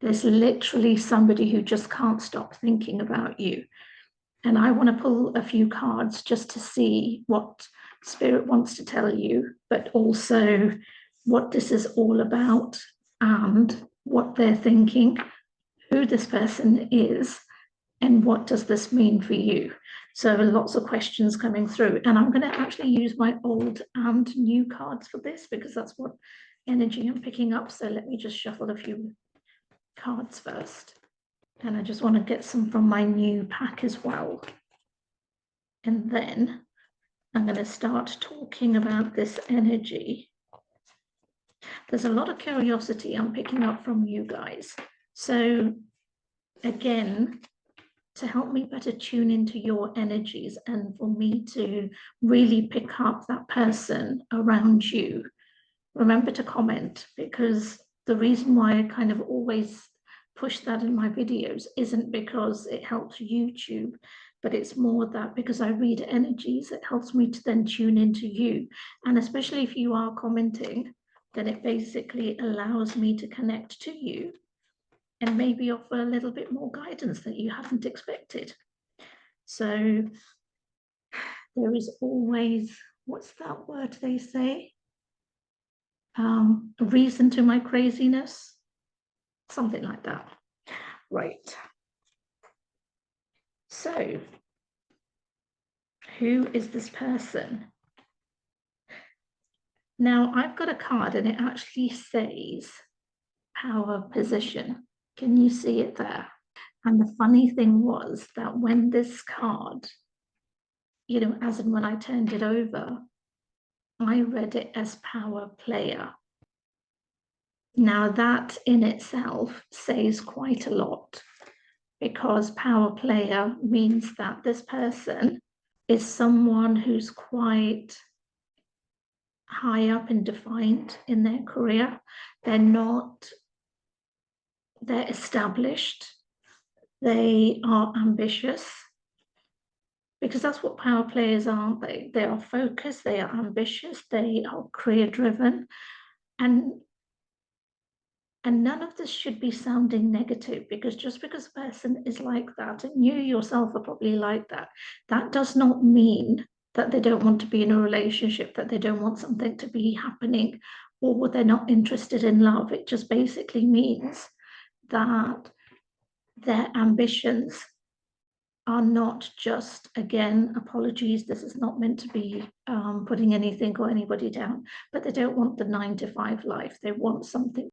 There's literally somebody who just can't stop thinking about you. And I want to pull a few cards just to see what Spirit wants to tell you, but also what this is all about and what they're thinking, who this person is, and what does this mean for you. So lots of questions coming through. And I'm going to actually use my old and new cards for this because that's what energy I'm picking up. So let me just shuffle a few cards first. And I just want to get some from my new pack as well. And then I'm going to start talking about this energy. There's a lot of curiosity I'm picking up from you guys. So again, to help me better tune into your energies and for me to really pick up that person around you, remember to comment, because the reason why I kind of always push that in my videos isn't because it helps YouTube, but it's more that because I read energies, it helps me to then tune into you. And especially if you are commenting, then it basically allows me to connect to you and maybe offer a little bit more guidance that you hadn't expected. So there is always, what's that word they say? A reason to my craziness, something like that. Right. So who is this person? Now I've got a card and it actually says power position. Can you see it there? And the funny thing was that when this card, as in when I turned it over, I read it as power player. Now that in itself says quite a lot, because power player means that this person is someone who's quite high up and defined in their career. They're established, they are ambitious, because that's what power players are, aren't they? They are focused, they are ambitious, they are career driven, and none of this should be sounding negative, because just because a person is like that, and you yourself are probably like that, that does not mean that they don't want to be in a relationship, that they don't want something to be happening, or they're not interested in love. It just basically means that their ambitions are not just, again, apologies, this is not meant to be putting anything or anybody down, but they don't want the 9 to 5 life. They want something